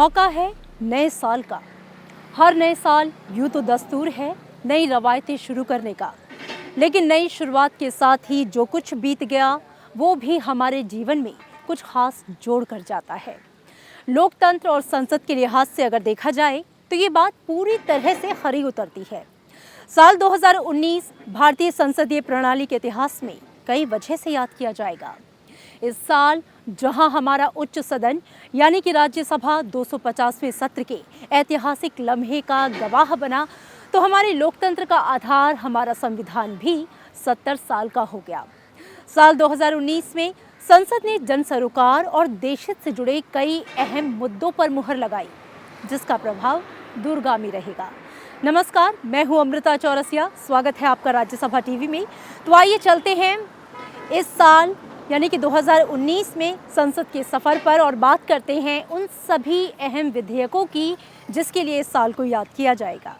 मौका है नए साल का। हर नए साल यूँ तो दस्तूर है नई रवायतें शुरू करने का, लेकिन नई शुरुआत के साथ ही जो कुछ बीत गया वो भी हमारे जीवन में कुछ खास जोड़ कर जाता है। लोकतंत्र और संसद के लिहाज से अगर देखा जाए तो ये बात पूरी तरह से खरी उतरती है। साल 2019 भारतीय संसदीय प्रणाली के इतिहास में कई वजह से याद किया जाएगा। इस साल जहां हमारा उच्च सदन यानी कि राज्यसभा 250वें सत्र के ऐतिहासिक लम्हे का गवाह बना, तो हमारे लोकतंत्र का आधार हमारा संविधान भी 70 साल का हो गया। साल 2019 में संसद ने जन सरोकार और देशहित से जुड़े कई अहम मुद्दों पर मुहर लगाई, जिसका प्रभाव दूरगामी रहेगा। नमस्कार, मैं हूं अमृता चौरसिया। स्वागत है आपका राज्यसभा टीवी में। तो आइए चलते हैं इस साल यानी कि 2019 में संसद के सफर पर और बात करते हैं उन सभी अहम विधेयकों की जिसके लिए इस साल को याद किया जाएगा।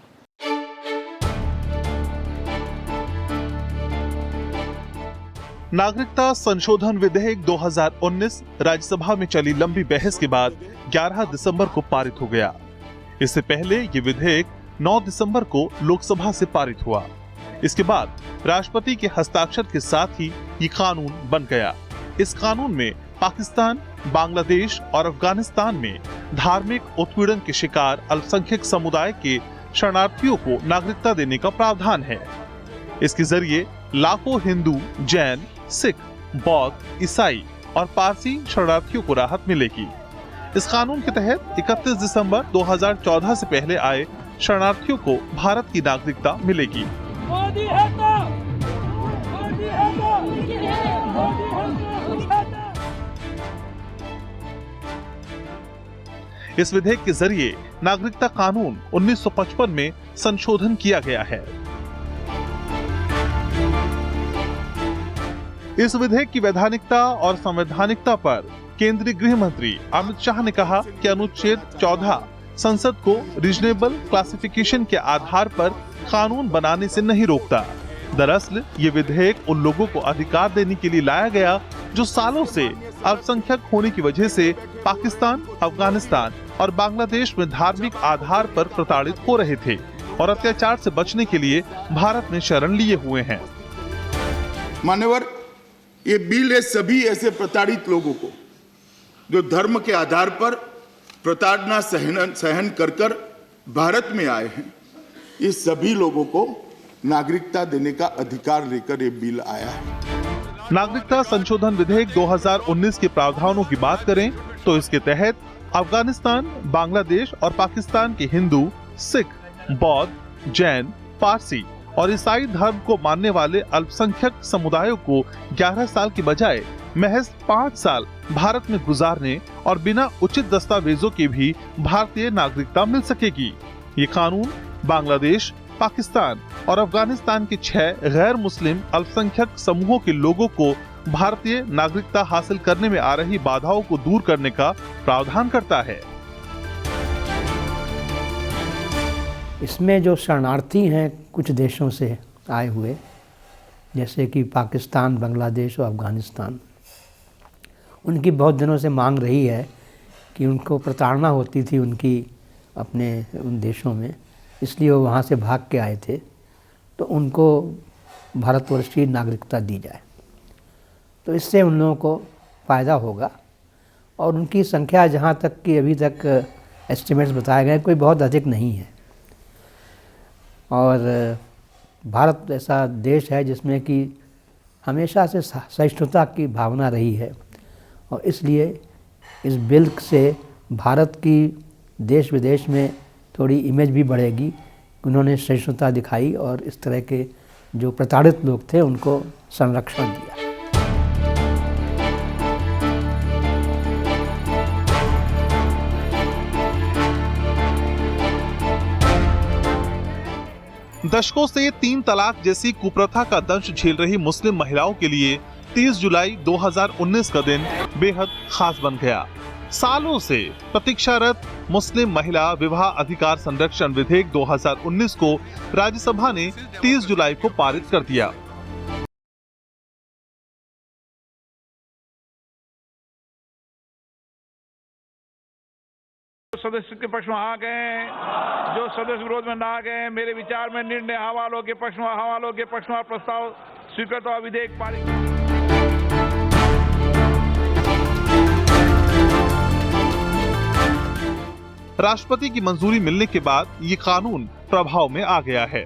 नागरिकता संशोधन विधेयक 2019 राज्यसभा में चली लंबी बहस के बाद 11 दिसंबर को पारित हो गया। इससे पहले ये विधेयक 9 दिसंबर को लोकसभा से पारित हुआ। इसके बाद राष्ट्रपति के हस्ताक्षर के साथ ही ये कानून बन गया। इस कानून में पाकिस्तान, बांग्लादेश और अफगानिस्तान में धार्मिक उत्पीड़न के शिकार अल्पसंख्यक समुदाय के शरणार्थियों को नागरिकता देने का प्रावधान है। इसके जरिए लाखों हिंदू, जैन, सिख, बौद्ध, ईसाई और पारसी शरणार्थियों को राहत मिलेगी। इस कानून के तहत 31 दिसंबर 2014 से पहले आए शरणार्थियों को भारत की नागरिकता मिलेगी। इस विधेयक के जरिए नागरिकता कानून 1955 में संशोधन किया गया है। इस विधेयक की वैधानिकता और संवैधानिकता पर केंद्रीय गृह मंत्री अमित शाह ने कहा कि अनुच्छेद 14 संसद को रीजनेबल क्लासिफिकेशन के आधार पर कानून बनाने से नहीं रोकता। दरअसल ये विधेयक उन लोगों को अधिकार देने के लिए लाया गया जो सालों से अल्पसंख्यक होने की वजह से पाकिस्तान, अफगानिस्तान और बांग्लादेश में धार्मिक आधार पर प्रताड़ित हो रहे थे और अत्याचार से बचने के लिए भारत में शरण लिए हुए हैं। मान्यवर, ये बिल है सभी ऐसे प्रताड़ित लोगों को जो धर्म के आधार पर प्रताड़ना सहन कर भारत में आए हैं। ये सभी लोगों को नागरिकता देने का अधिकार लेकर ये बिल आया है। नागरिकता संशोधन विधेयक 2019 के प्रावधानों की बात करें तो इसके तहत अफगानिस्तान, बांग्लादेश और पाकिस्तान के हिंदू, सिख, बौद्ध, जैन, पारसी और ईसाई धर्म को मानने वाले अल्पसंख्यक समुदायों को 11 साल की बजाय महज 5 साल भारत में गुजारने और बिना उचित दस्तावेजों के भी भारतीय नागरिकता मिल सकेगी। ये कानून बांग्लादेश, पाकिस्तान और अफगानिस्तान के 6 गैर मुस्लिम अल्पसंख्यक समूहों के लोगों को भारतीय नागरिकता हासिल करने में आ रही बाधाओं को दूर करने का प्रावधान करता है। इसमें जो शरणार्थी हैं कुछ देशों से आए हुए, जैसे कि पाकिस्तान, बांग्लादेश और अफगानिस्तान, उनकी बहुत दिनों से मांग रही है कि उनको प्रताड़ना होती थी उनकी अपने उन देशों में, इसलिए वो वहाँ से भाग के आए थे, तो उनको भारतवर्ष की नागरिकता दी जाए। तो इससे उन लोगों को फ़ायदा होगा और उनकी संख्या जहाँ तक कि अभी तक एस्टिमेट्स बताए गए कोई बहुत अधिक नहीं है। और भारत ऐसा देश है जिसमें कि हमेशा से सहिष्णुता की भावना रही है और इसलिए इस बिल से भारत की देश विदेश में थोड़ी इमेज भी बढ़ेगी। उन्होंने सहिष्णुता दिखाई और इस तरह के जो प्रताड़ित लोग थे उनको संरक्षण दिया। दशकों से 3 तलाक जैसी कुप्रथा का दंश झेल रही मुस्लिम महिलाओं के लिए 30 जुलाई 2019 का दिन बेहद खास बन गया। सालों से प्रतीक्षारत मुस्लिम महिला विवाह अधिकार संरक्षण विधेयक 2019 को राज्यसभा ने 30 जुलाई को पारित कर दिया। सदस्य के पक्ष में आ गए, जो सदस्य विरोध में ना गए, मेरे विचार में निर्णय हवालों के पक्ष में प्रस्ताव स्वीकृत और विधेयक पारित। राष्ट्रपति की मंजूरी मिलने के बाद ये कानून प्रभाव में आ गया है।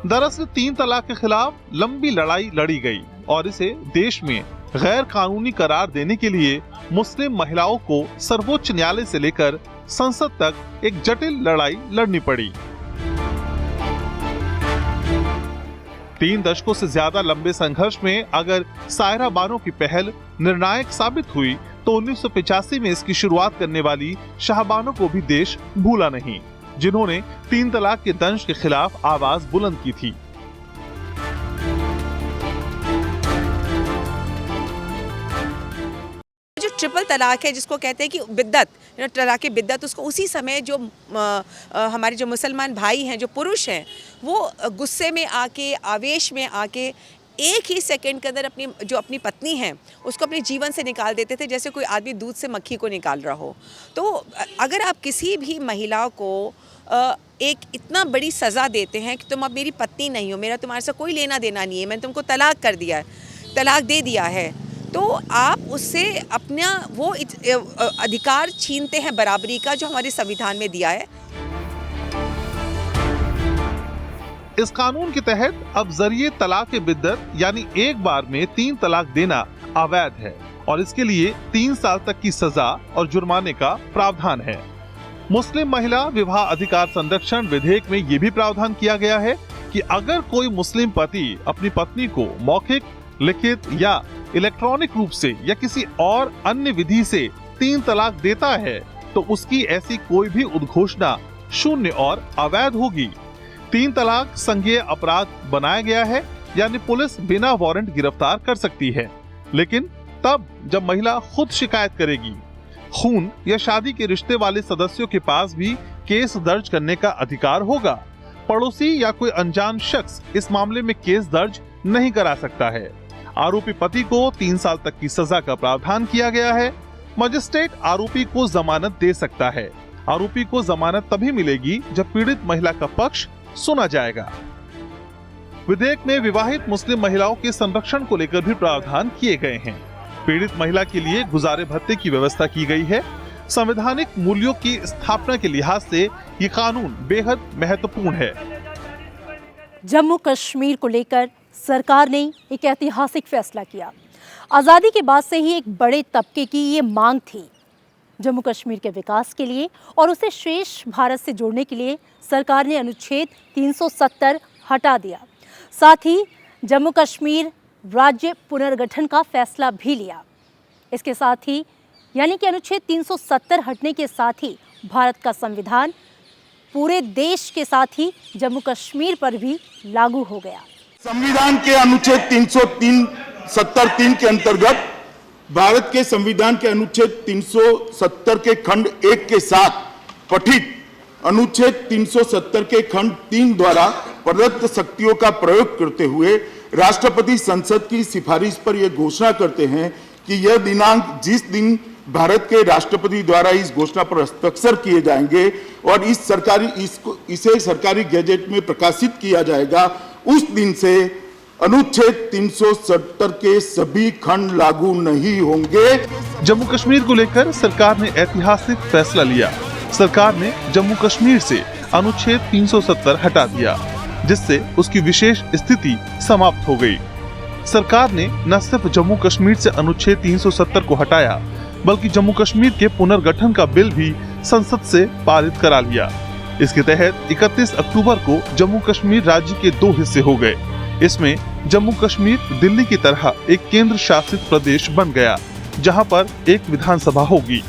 दरअसल 3 तलाक के खिलाफ लंबी लड़ाई लड़ी गई और इसे देश में गैर कानूनी करार देने के लिए मुस्लिम महिलाओं को सर्वोच्च न्यायालय से लेकर संसद तक एक जटिल लड़ाई लड़नी पड़ी। 3 दशकों से ज्यादा लंबे संघर्ष में अगर सायरा बानो की पहल निर्णायक साबित हुई तो 1985 में इसकी शुरुआत करने वाली शाहबानो को भी देश भूला नहीं, जिन्होंने 3 तलाक के दंश के खिलाफ आवाज बुलंद की थी। जो ट्रिपल तलाक है, जिसको कहते हैं कि बिद्दत, तलाक बिद्दत, उसको उसी समय जो हमारे जो मुसलमान भाई हैं, जो पुरुष हैं, वो गुस्से में आके, आवेश में आके एक ही सेकंड के अंदर अपनी पत्नी है उसको अपने जीवन से निकाल देते थे, जैसे कोई आदमी दूध से मक्खी को निकाल रहा हो। तो अगर आप किसी भी महिला को एक इतना बड़ी सज़ा देते हैं कि तुम अब मेरी पत्नी नहीं हो, मेरा तुम्हारे से कोई लेना देना नहीं है, मैंने तुमको तलाक दे दिया है, तो आप उससे अपना वो अधिकार छीनते हैं बराबरी का, जो हमारे संविधान में दिया है। इस कानून के तहत अब जरिए तलाक बिद्दत यानी एक बार में 3 तलाक देना अवैध है और इसके लिए 3 साल तक की सजा और जुर्माने का प्रावधान है। मुस्लिम महिला विवाह अधिकार संरक्षण विधेयक में ये भी प्रावधान किया गया है कि अगर कोई मुस्लिम पति अपनी पत्नी को मौखिक, लिखित या इलेक्ट्रॉनिक रूप से या किसी और अन्य विधि से 3 तलाक देता है तो उसकी ऐसी कोई भी उद्घोषणा शून्य और अवैध होगी। 3 तलाक संज्ञेय अपराध बनाया गया है, यानी पुलिस बिना वारंट गिरफ्तार कर सकती है, लेकिन तब जब महिला खुद शिकायत करेगी। खून या शादी के रिश्ते वाले सदस्यों के पास भी केस दर्ज करने का अधिकार होगा। पड़ोसी या कोई अनजान शख्स इस मामले में केस दर्ज नहीं करा सकता है। आरोपी पति को 3 साल तक की सजा का प्रावधान किया गया है। मजिस्ट्रेट आरोपी को जमानत दे सकता है। आरोपी को जमानत तभी मिलेगी जब पीड़ित महिला का पक्ष सुना जाएगा। विधेयक में विवाहित मुस्लिम महिलाओं के संरक्षण को लेकर भी प्रावधान किए गए हैं। पीड़ित महिला के लिए गुजारे भत्ते की व्यवस्था की गई है। संवैधानिक मूल्यों की स्थापना के लिहाज से ये कानून बेहद महत्वपूर्ण है। जम्मू कश्मीर को लेकर सरकार ने एक ऐतिहासिक फैसला किया। आज़ादी के बाद से ही एक बड़े तबके की ये मांग थी। जम्मू कश्मीर के विकास के लिए और उसे शेष भारत से जोड़ने के लिए सरकार ने अनुच्छेद 370 हटा दिया। साथ ही जम्मू कश्मीर राज्य पुनर्गठन का फैसला भी लिया। इसके साथ ही यानी कि अनुच्छेद 370 हटने के साथ ही भारत का संविधान पूरे देश के साथ ही जम्मू कश्मीर पर भी लागू हो गया। संविधान के अनुच्छेद 373 के अंतर्गत भारत के संविधान के अनुच्छेद 370 के खंड 1 के साथ पठित अनुच्छेद 370 के खंड 3 द्वारा प्रदत्त शक्तियों का प्रयोग करते हुए राष्ट्रपति संसद की सिफारिश पर यह घोषणा करते हैं कि यह दिनांक जिस दिन भारत के राष्ट्रपति द्वारा इस घोषणा पर हस्ताक्षर किए जाएंगे और इसे सरकारी गैजेट में प्रकाशित किया जाएगा, उस दिन से अनुच्छेद 370 के सभी खंड लागू नहीं होंगे। जम्मू कश्मीर को लेकर सरकार ने ऐतिहासिक फैसला लिया। सरकार ने जम्मू कश्मीर से अनुच्छेद 370 हटा दिया, जिससे उसकी विशेष स्थिति समाप्त हो गई। सरकार ने न सिर्फ जम्मू कश्मीर से अनुच्छेद 370 को हटाया, बल्कि जम्मू कश्मीर के पुनर्गठन का बिल भी संसद से पारित करा लिया। इसके तहत 31 अक्टूबर को जम्मू कश्मीर राज्य के 2 हिस्से हो गए। इसमें जम्मू कश्मीर दिल्ली की तरह एक केंद्र शासित प्रदेश बन गया, जहां पर एक विधानसभा होगी।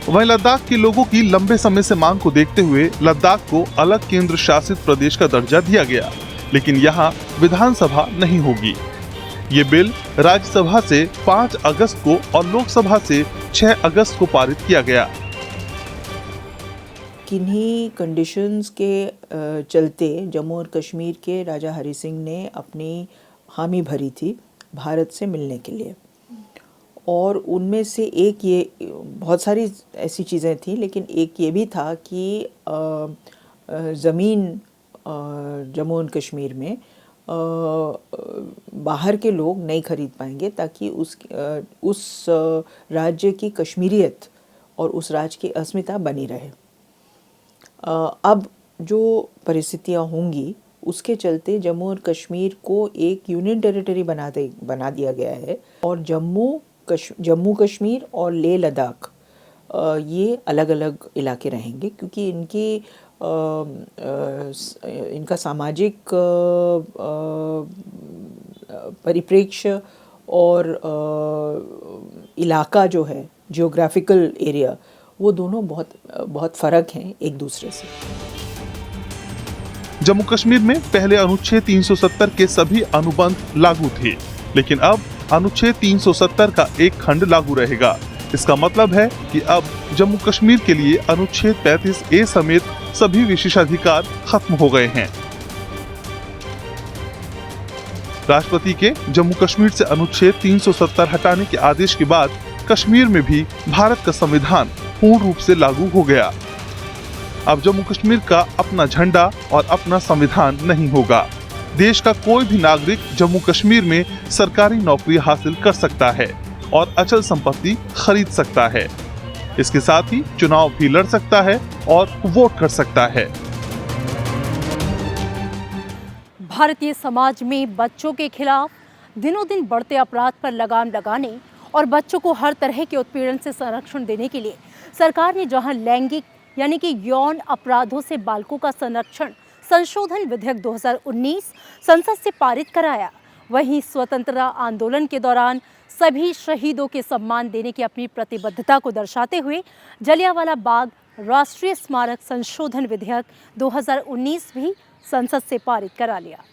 वहीं लद्दाख के लोगों की लंबे समय से मांग को देखते हुए लद्दाख को अलग केंद्र शासित प्रदेश का दर्जा दिया गया, लेकिन यहाँ विधानसभा नहीं होगी। ये बिल राज्यसभा से 5 अगस्त को और लोकसभा से 6 अगस्त को पारित किया गया। किन्हीं कंडीशंस के चलते जम्मू और कश्मीर के राजा हरि सिंह ने अपनी हामी भरी थी भारत से मिलने के लिए, और उनमें से एक ये, बहुत सारी ऐसी चीज़ें थी, लेकिन एक ये भी था कि ज़मीन जम्मू एंड कश्मीर में बाहर के लोग नहीं खरीद पाएंगे, ताकि उस राज्य की कश्मीरियत और उस राज्य की अस्मिता बनी रहे। अब जो परिस्थितियां होंगी उसके चलते जम्मू और कश्मीर को एक यूनियन टेरिटरी बना दिया गया है, और जम्मू कश्मीर और लेह लद्दाख ये अलग अलग इलाके रहेंगे, क्योंकि इनका सामाजिक परिप्रेक्ष्य और इलाका जो है, जियोग्राफिकल एरिया, वो दोनों बहुत फ़र्क हैं एक दूसरे से। जम्मू कश्मीर में पहले अनुच्छेद 370 के सभी अनुबंध लागू थे, लेकिन अब अनुच्छेद 370 का एक खंड लागू रहेगा। इसका मतलब है कि अब जम्मू कश्मीर के लिए अनुच्छेद 35A समेत सभी विशेषाधिकार खत्म हो गए हैं। राष्ट्रपति के जम्मू कश्मीर से अनुच्छेद 370 हटाने के आदेश के बाद कश्मीर में भी भारत का संविधान पूर्ण रूप से लागू हो गया। अब जम्मू कश्मीर का अपना झंडा और अपना संविधान नहीं होगा। देश का कोई भी नागरिक जम्मू कश्मीर में सरकारी नौकरी हासिल कर सकता है और अचल संपत्ति खरीद सकता है। इसके साथ ही चुनाव भी लड़ सकता है और वोट कर सकता है। भारतीय समाज में बच्चों के खिलाफ दिनों दिन बढ़ते अपराध पर लगाम लगाने और बच्चों को हर तरह के उत्पीड़न से संरक्षण देने के लिए सरकार ने जहां लैंगिक यानी कि यौन अपराधों से बालकों का संरक्षण संशोधन विधेयक 2019 संसद से पारित कराया, वहीं स्वतंत्रता आंदोलन के दौरान सभी शहीदों के सम्मान देने की अपनी प्रतिबद्धता को दर्शाते हुए जलियांवाला बाग राष्ट्रीय स्मारक संशोधन विधेयक 2019 भी संसद से पारित करा लिया।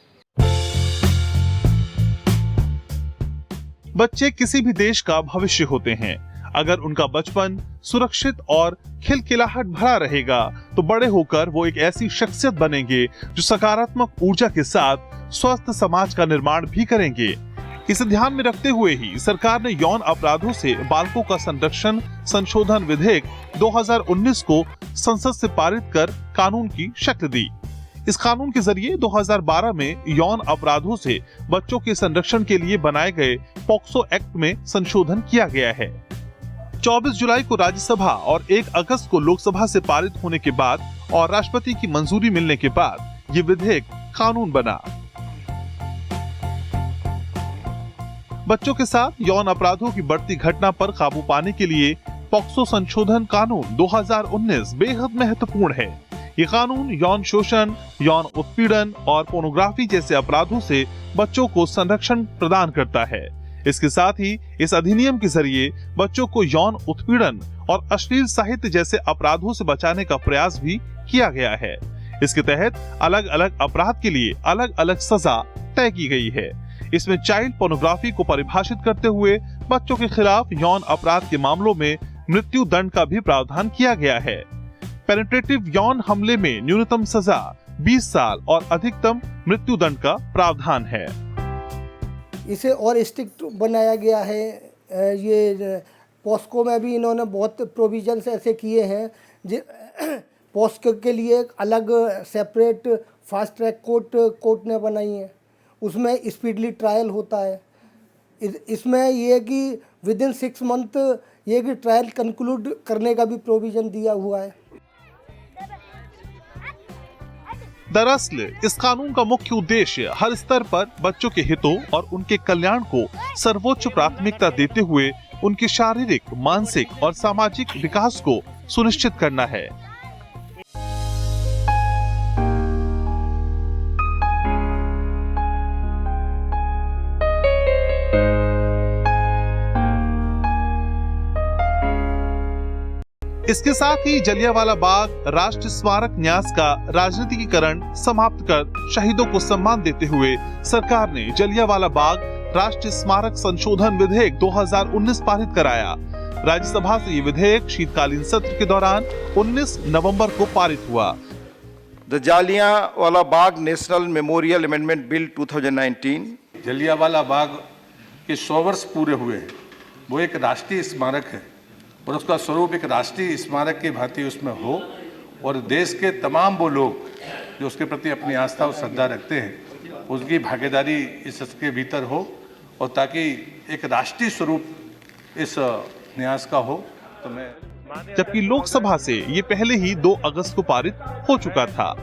बच्चे किसी भी देश का भविष्य होते हैं। अगर उनका बचपन सुरक्षित और खिलखिलाहट भरा रहेगा तो बड़े होकर वो एक ऐसी शख्सियत बनेंगे जो सकारात्मक ऊर्जा के साथ स्वस्थ समाज का निर्माण भी करेंगे। इसे ध्यान में रखते हुए ही सरकार ने यौन अपराधों से बालकों का संरक्षण संशोधन विधेयक 2019 को संसद से पारित कर कानून की शक्ल दी। इस कानून के जरिए 2012 में यौन अपराधों से बच्चों के संरक्षण के लिए बनाए गए पॉक्सो एक्ट में संशोधन किया गया है। 24 जुलाई को राज्यसभा और 1 अगस्त को लोकसभा से पारित होने के बाद और राष्ट्रपति की मंजूरी मिलने के बाद ये विधेयक कानून बना। बच्चों के साथ यौन अपराधों की बढ़ती घटना पर काबू पाने के लिए पॉक्सो संशोधन कानून 2019 बेहद महत्वपूर्ण है। ये कानून यौन शोषण, यौन उत्पीड़न और पोर्नोग्राफी जैसे अपराधों से बच्चों को संरक्षण प्रदान करता है। इसके साथ ही इस अधिनियम के जरिए बच्चों को यौन उत्पीड़न और अश्लील साहित्य जैसे अपराधों से बचाने का प्रयास भी किया गया है। इसके तहत अलग अलग अपराध के लिए अलग अलग सजा तय की गई है। इसमें चाइल्ड पोर्नोग्राफी को परिभाषित करते हुए बच्चों के खिलाफ यौन अपराध के मामलों में मृत्यु दंड का भी प्रावधान किया गया है। पेनिट्रेटिव यौन हमले में न्यूनतम सजा 20 साल और अधिकतम मृत्यु दंड का प्रावधान है। इसे और स्ट्रिक्ट बनाया गया है। ये पॉस्को में भी इन्होंने बहुत प्रोविजंस ऐसे किए हैं। पॉस्को के लिए एक अलग सेपरेट फास्ट ट्रैक कोर्ट ने बनाई है, उसमें स्पीडली ट्रायल होता है। इसमें ये कि विद इन 6 मंथ ये कि ट्रायल कंक्लूड करने का भी प्रोविजन दिया हुआ है। दरअसल इस कानून का मुख्य उद्देश्य हर स्तर पर बच्चों के हितों और उनके कल्याण को सर्वोच्च प्राथमिकता देते हुए उनके शारीरिक, मानसिक और सामाजिक विकास को सुनिश्चित करना है। इसके साथ ही जलियांवाला बाग राष्ट्रीय स्मारक न्यास का राजनीतिकीकरण समाप्त कर शहीदों को सम्मान देते हुए सरकार ने जलियांवाला बाग राष्ट्रीय स्मारक संशोधन विधेयक 2019 पारित कराया। राज्यसभा से ये विधेयक शीतकालीन सत्र के दौरान 19 नवंबर को पारित हुआ। The Jallianwala Bagh national memorial amendment bill 2019। Jallianwala Bagh के 100 वर्ष पूरे हुए हैं वो एक राष्ट्रीय स्मारक है और उसका स्वरूप एक राष्ट्रीय स्मारक की भांति उसमें हो और देश के तमाम वो लोग जो उसके प्रति अपनी आस्था और श्रद्धा रखते हैं उसकी भागीदारी इसके भीतर हो और ताकि एक राष्ट्रीय स्वरूप इस न्यास का हो। तो मैं जबकि लोकसभा से ये पहले ही 2 अगस्त को पारित हो चुका था।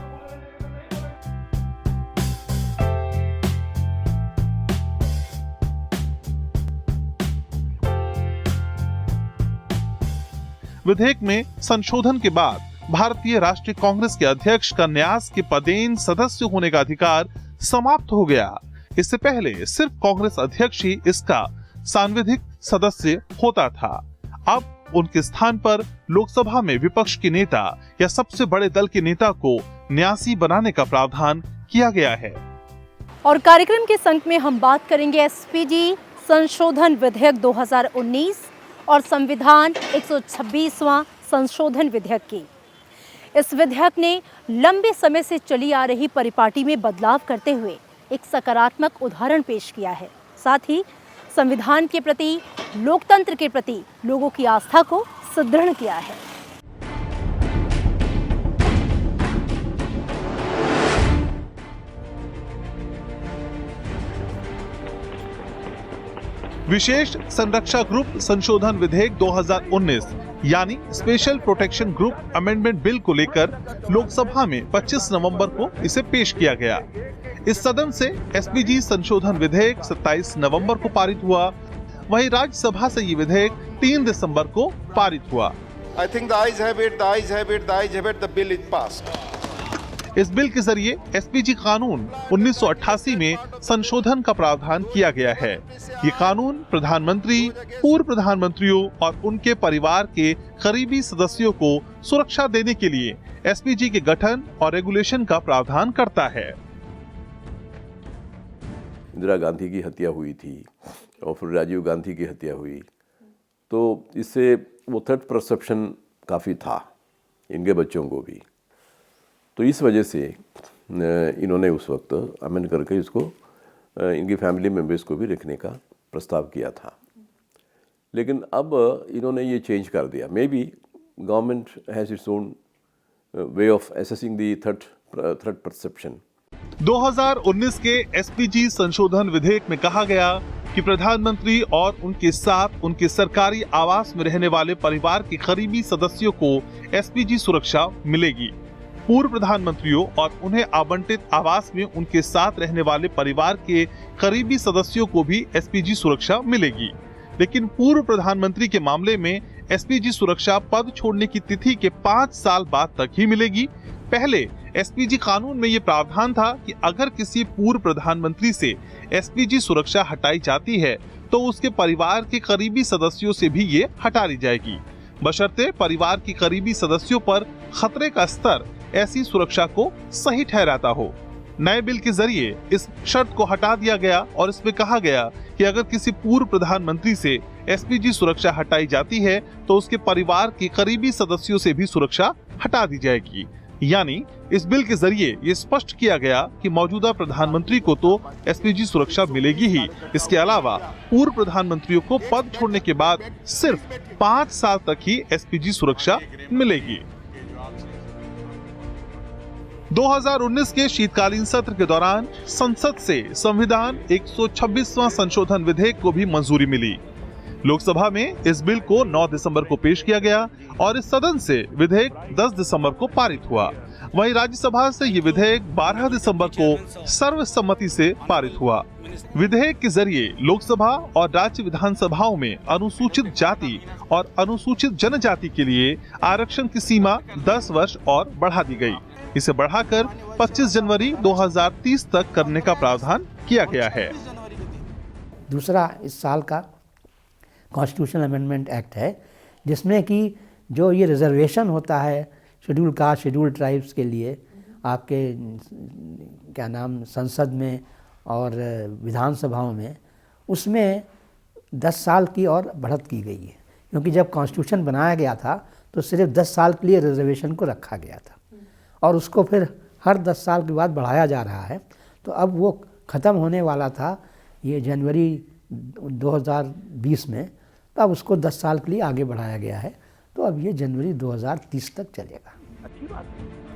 विधेयक में संशोधन के बाद भारतीय राष्ट्रीय कांग्रेस के अध्यक्ष का न्यास के पदेन सदस्य होने का अधिकार समाप्त हो गया। इससे पहले सिर्फ कांग्रेस अध्यक्ष ही इसका सांविधिक सदस्य होता था। अब उनके स्थान पर लोकसभा में विपक्ष के नेता या सबसे बड़े दल के नेता को न्यासी बनाने का प्रावधान किया गया है। और कार्यक्रम के संग में हम बात करेंगे एसपीजी संशोधन विधेयक 2019 और संविधान 126वां संशोधन विधेयक की। इस विधेयक ने लंबे समय से चली आ रही परिपाटी में बदलाव करते हुए एक सकारात्मक उदाहरण पेश किया है। साथ ही संविधान के प्रति, लोकतंत्र के प्रति लोगों की आस्था को सुदृढ़ किया है। विशेष संरक्षा ग्रुप संशोधन विधेयक 2019 यानी special protection group amendment bill को लेकर लोकसभा में 25 नवंबर को इसे पेश किया गया। इस सदन से एसपीजी संशोधन विधेयक 27 नवंबर को पारित हुआ। वहीं राज्यसभा से ये विधेयक 3 दिसंबर को पारित हुआ। I think the ayes have it, the ayes have it, the ayes have it, the bill is passed. इस बिल के जरिए एसपीजी कानून 1988 में संशोधन का प्रावधान किया गया है। ये कानून प्रधानमंत्री, पूर्व प्रधानमंत्रियों और उनके परिवार के करीबी सदस्यों को सुरक्षा देने के लिए एसपीजी के गठन और रेगुलेशन का प्रावधान करता है। इंदिरा गांधी की हत्या हुई थी और फिर राजीव गांधी की हत्या हुई, तो इससे वो थर्ड परसेप्शन काफ़ी था इनके बच्चों को भी। तो इस वजह से इन्होंने उस वक्त अमेंड करके इसको इनकी फैमिली मेम्बर्स को भी रखने का प्रस्ताव किया था। लेकिन अब इन्होंने ये चेंज कर दिया। May be government has its own way of assessing the third perception. 2019 के एसपीजी संशोधन विधेयक में कहा गया कि प्रधानमंत्री और उनके साथ उनके सरकारी आवास में रहने वाले परिवार के करीबी सदस्यों को एसपीजी सुरक्षा मिलेगी। पूर्व प्रधानमंत्रियों और उन्हें आवंटित आवास में उनके साथ रहने वाले परिवार के करीबी सदस्यों को भी एसपीजी सुरक्षा मिलेगी। लेकिन पूर्व प्रधानमंत्री के मामले में एसपीजी सुरक्षा पद छोड़ने की तिथि के 5 साल बाद तक ही मिलेगी। पहले एसपीजी कानून में ये प्रावधान था कि अगर किसी पूर्व प्रधानमंत्री से एसपीजी सुरक्षा हटाई जाती है तो उसके परिवार के करीबी सदस्यों से भी ये हटा ली जाएगी, बशर्ते परिवार के करीबी सदस्यों पर खतरे का स्तर ऐसी सुरक्षा को सही ठहराता हो। नए बिल के जरिए इस शर्त को हटा दिया गया और इसमें कहा गया कि अगर किसी पूर्व प्रधानमंत्री से एसपीजी सुरक्षा हटाई जाती है तो उसके परिवार के करीबी सदस्यों से भी सुरक्षा हटा दी जाएगी। यानी इस बिल के जरिए ये स्पष्ट किया गया कि मौजूदा प्रधानमंत्री को तो एसपीजी सुरक्षा मिलेगी ही, इसके अलावा पूर्व प्रधानमंत्रियों को पद छोड़ने के बाद सिर्फ 5 साल तक ही एसपीजी सुरक्षा मिलेगी। 2019 के शीतकालीन सत्र के दौरान संसद से संविधान 126वां संशोधन विधेयक को भी मंजूरी मिली। लोकसभा में इस बिल को 9 दिसंबर को पेश किया गया और इस सदन से विधेयक 10 दिसंबर को पारित हुआ। वहीं राज्यसभा से ये विधेयक 12 दिसंबर को सर्वसम्मति से पारित हुआ। विधेयक के जरिए लोकसभा और राज्य विधानसभाओं में अनुसूचित जाति और अनुसूचित जनजाति के लिए आरक्षण की सीमा 10 वर्ष और बढ़ा दी गई। इसे बढ़ाकर 25 जनवरी 2030 तक करने का प्रावधान किया गया है। दूसरा इस साल का कॉन्स्टिट्यूशनल अमेंडमेंट एक्ट है, जिसमें कि जो ये रिजर्वेशन होता है शेड्यूल कास्ट, शेड्यूल ट्राइब्स के लिए आपके क्या नाम संसद में और विधानसभाओं में, उसमें 10 साल की और बढ़त की गई है। क्योंकि जब कॉन्स्टिट्यूशन बनाया गया था तो सिर्फ 10 साल के लिए रिजर्वेशन को रखा गया था और उसको फिर हर 10 साल के बाद बढ़ाया जा रहा है। तो अब वो ख़त्म होने वाला था ये जनवरी 2020 में, तो अब उसको 10 साल के लिए आगे बढ़ाया गया है, तो अब ये जनवरी 2030 तक चलेगा।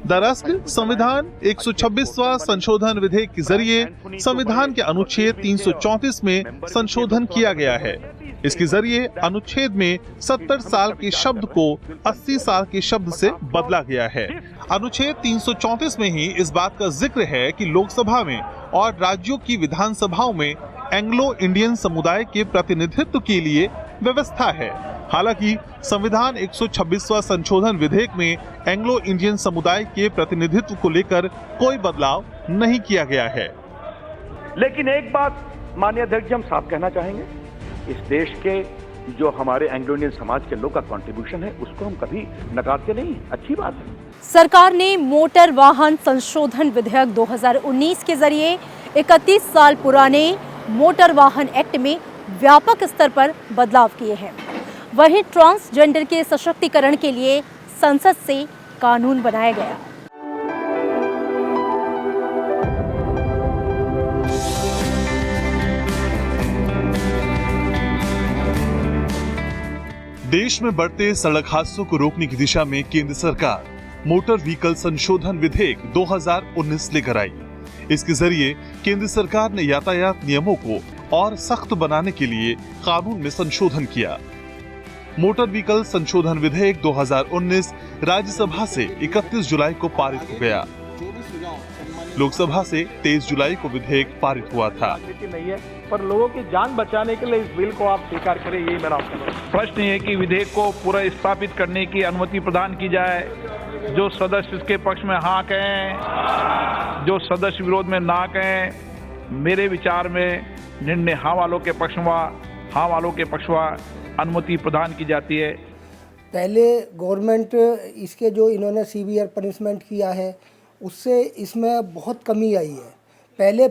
दरअसल संविधान 126वां संशोधन विधेयक के जरिए संविधान के अनुच्छेद 334 में संशोधन किया गया है। इसके जरिए अनुच्छेद में 70 साल के शब्द को 80 साल के शब्द से बदला गया है। अनुच्छेद 334 में ही इस बात का जिक्र है कि लोकसभा में और राज्यों की विधानसभाओं में एंग्लो इंडियन समुदाय के प्रतिनिधित्व के लिए व्यवस्था है। हालांकि संविधान 126वां संशोधन विधेयक में एंग्लो इंडियन समुदाय के प्रतिनिधित्व को लेकर कोई बदलाव नहीं किया गया है। लेकिन एक बात माननीय अध्यक्ष जी हम साफ कहना चाहेंगे, इस देश के जो हमारे एंग्लो इंडियन समाज के लोग का कंट्रीब्यूशन है उसको हम कभी नकारते नहीं, अच्छी बात है। सरकार ने मोटर वाहन संशोधन विधेयक 2019 के जरिए 31 साल पुराने मोटर वाहन एक्ट में व्यापक स्तर पर बदलाव किए हैं। वहीं ट्रांसजेंडर के सशक्तिकरण के लिए संसद से कानून बनाया गया। देश में बढ़ते सड़क हादसों को रोकने की दिशा में केंद्र सरकार मोटर व्हीकल संशोधन विधेयक 2019 लेकर आई। इसके जरिए केंद्र सरकार ने यातायात नियमों को और सख्त बनाने के लिए कानून में संशोधन किया। मोटर व्हीकल संशोधन विधेयक 2019 राज्यसभा से 31 जुलाई को पारित हो गया। लोकसभा से 23 जुलाई को विधेयक पारित हुआ था। नहीं है, पर लोगों की जान बचाने के लिए इस बिल को आप स्वीकार करें, यही मेरा प्रश्न ये कि विधेयक को पूरा स्थापित करने की अनुमति प्रदान की जाए। जो सदस्य इसके पक्ष में हाँ कहें, जो सदस्य विरोध में ना कहें। मेरे विचार में निर्णय हाँ वालों के पक्ष में, हाँ वालों के पक्ष में अनुमति प्रदान की जाती है। पहले गवर्नमेंट इसके जो इन्होंने सीवियर पनिशमेंट किया है उससे इसमें बहुत कमी आई है। पहले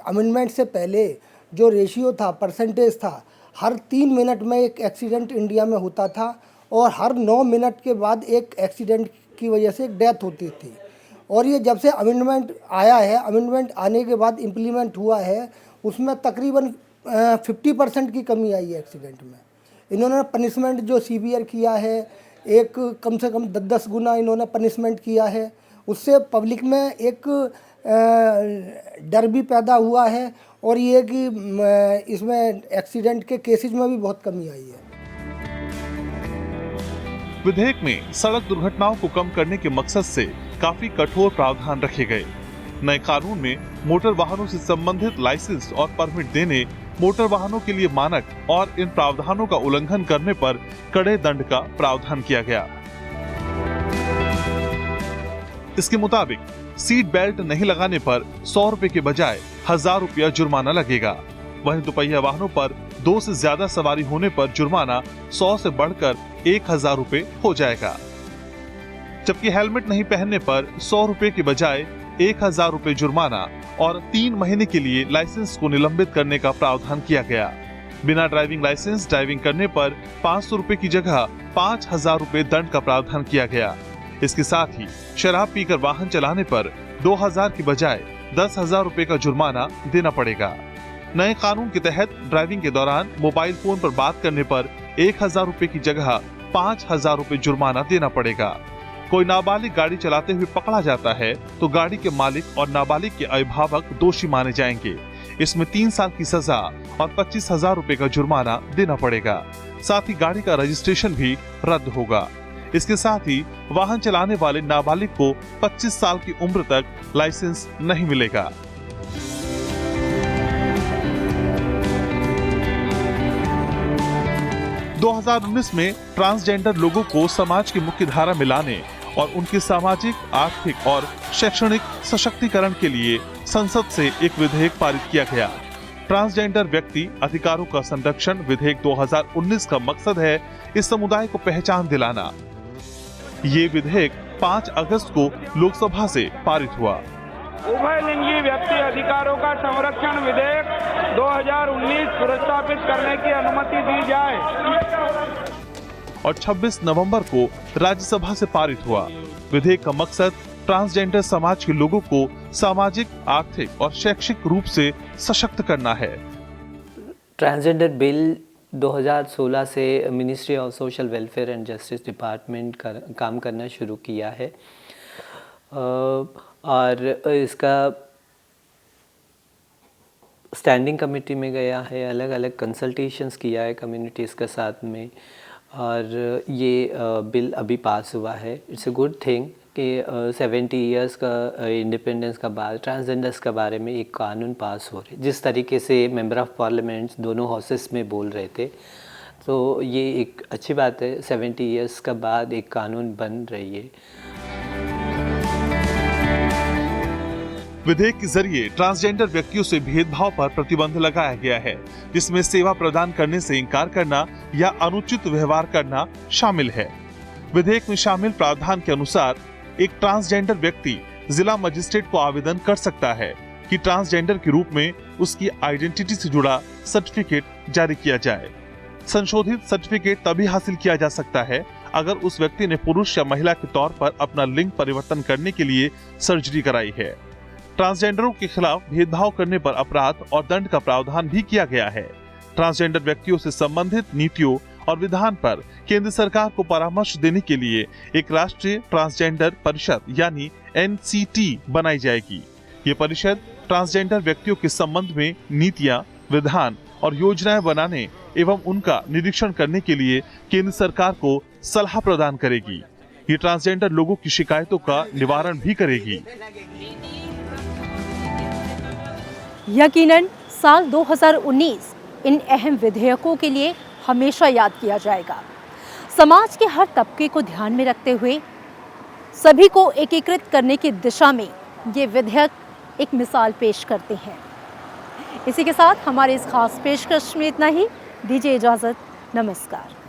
अमेंडमेंट से पहले जो रेशियो था, परसेंटेज था, हर 3 मिनट में एक एक्सीडेंट इंडिया में होता था और हर 9 मिनट के बाद एक एक्सीडेंट की वजह से डेथ होती थी। और ये जब से अमेंडमेंट आया है, अमेंडमेंट आने के बाद इम्प्लीमेंट हुआ है, उसमें तकरीबन 50% की कमी आई है एक्सीडेंट में। इन्होंने पनिशमेंट जो सीवियर किया है, एक कम से कम 10 गुना इन्होंने पनिशमेंट किया है। उससे पब्लिक में एक डर भी पैदा हुआ है और ये कि इसमें एक्सीडेंट के केसेस में भी बहुत कमी आई है। विधेयक में सड़क दुर्घटनाओं को कम करने के मकसद से काफी कठोर प्रावधान रखे गए। नए कानून में मोटर वाहनों से संबंधित लाइसेंस और परमिट देने, मोटर वाहनों के लिए मानक और इन प्रावधानों का उल्लंघन करने पर कड़े दंड का प्रावधान किया गया। इसके मुताबिक सीट बेल्ट नहीं लगाने पर 100 रुपए के बजाय 1000 रुपया जुर्माना लगेगा। वहीं दुपहिया वाहनों पर 2 से ज्यादा सवारी होने पर जुर्माना 100 से बढ़कर 1000 रुपए हो जाएगा। जबकि हेलमेट नहीं पहनने पर 100 रुपए के बजाय 1000 रुपए जुर्माना और 3 महीने के लिए लाइसेंस को निलंबित करने का प्रावधान किया गया। बिना ड्राइविंग लाइसेंस ड्राइविंग करने पर 500 रुपए की जगह 5000 रुपए दंड का प्रावधान किया गया। इसके साथ ही शराब पीकर वाहन चलाने पर 2000 की बजाय 10,000 रुपए का जुर्माना देना पड़ेगा। नए कानून के तहत ड्राइविंग के दौरान मोबाइल फोन पर बात करने पर 1000 रुपए की जगह 5000 रुपए जुर्माना देना पड़ेगा। कोई नाबालिग गाड़ी चलाते हुए पकड़ा जाता है तो गाड़ी के मालिक और नाबालिग के अभिभावक दोषी माने जाएंगे। इसमें 3 साल की सजा और 25,000 रुपए का जुर्माना देना पड़ेगा। साथ ही गाड़ी का रजिस्ट्रेशन भी रद्द होगा। इसके साथ ही वाहन चलाने वाले नाबालिग को 25 साल की उम्र तक लाइसेंस नहीं मिलेगा। – 2019 में ट्रांसजेंडर लोगों को समाज की मुख्य धारा में लाने और उनके सामाजिक, आर्थिक और शैक्षणिक सशक्तिकरण के लिए संसद से एक विधेयक पारित किया गया। ट्रांसजेंडर व्यक्ति अधिकारों का संरक्षण विधेयक 2019 का मकसद है इस समुदाय को पहचान दिलाना। ये विधेयक 5 अगस्त को लोकसभा से पारित हुआ। उभयलिंगी व्यक्ति अधिकारों का संरक्षण विधेयक 2019 पुरस्कृत करने की अनुमति दी जाए और 26 नवंबर को राज्यसभा से पारित हुआ। विधेयक का मकसद ट्रांसजेंडर समाज के लोगों को सामाजिक, आर्थिक और शैक्षिक रूप से सशक्त करना है। ट्रांसजेंडर बिल 2016 से ministry of social welfare and justice department काम करना शुरू किया है और इसका स्टैंडिंग कमेटी में गया है, अलग अलग कंसल्टेशंस किया है कम्युनिटीज़ के साथ में और ये बिल अभी पास हुआ है। इट्स अ गुड थिंग कि 70 इयर्स का इंडिपेंडेंस का बाद ट्रांसजेंडर्स के बारे में एक कानून पास हो रहे, जिस तरीके से मेंबर ऑफ पार्लियामेंट्स दोनों हाउसेस में बोल रहे थे, तो ये एक अच्छी बात है। 70 इयर्स का बाद एक कानून बन रही है। विधेयक के जरिए ट्रांसजेंडर व्यक्तियों से भेदभाव पर प्रतिबंध लगाया गया है, जिसमें सेवा प्रदान करने से इनकार करना या अनुचित व्यवहार करना शामिल है। विधेयक में शामिल प्रावधान के अनुसार एक ट्रांसजेंडर व्यक्ति जिला मजिस्ट्रेट को आवेदन कर सकता है कि ट्रांसजेंडर के रूप में उसकी आइडेंटिटी से जुड़ा सर्टिफिकेट जारी किया जाए। संशोधित सर्टिफिकेट तभी हासिल किया जा सकता है अगर उस व्यक्ति ने पुरुष या महिला के तौर पर अपना लिंग परिवर्तन करने के लिए सर्जरी कराई है। ट्रांसजेंडरों के खिलाफ भेदभाव करने पर अपराध और दंड का प्रावधान भी किया गया है। ट्रांसजेंडर व्यक्तियों से संबंधित नीतियों और विधान पर केंद्र सरकार को परामर्श देने के लिए एक राष्ट्रीय ट्रांसजेंडर परिषद यानी NCT बनाई जाएगी। ये परिषद ट्रांसजेंडर व्यक्तियों के संबंध में नीतियां, विधान और योजनाएं बनाने एवं उनका निरीक्षण करने के लिए केंद्र सरकार को सलाह प्रदान करेगी। ये ट्रांसजेंडर लोगों की शिकायतों का निवारण भी करेगी। यकीनन साल 2019 इन अहम विधेयकों के लिए हमेशा याद किया जाएगा। समाज के हर तबके को ध्यान में रखते हुए सभी को एकीकृत करने की दिशा में ये विधेयक एक मिसाल पेश करते हैं। इसी के साथ हमारे इस खास पेशकश में इतना ही। दीजिए इजाज़त। नमस्कार।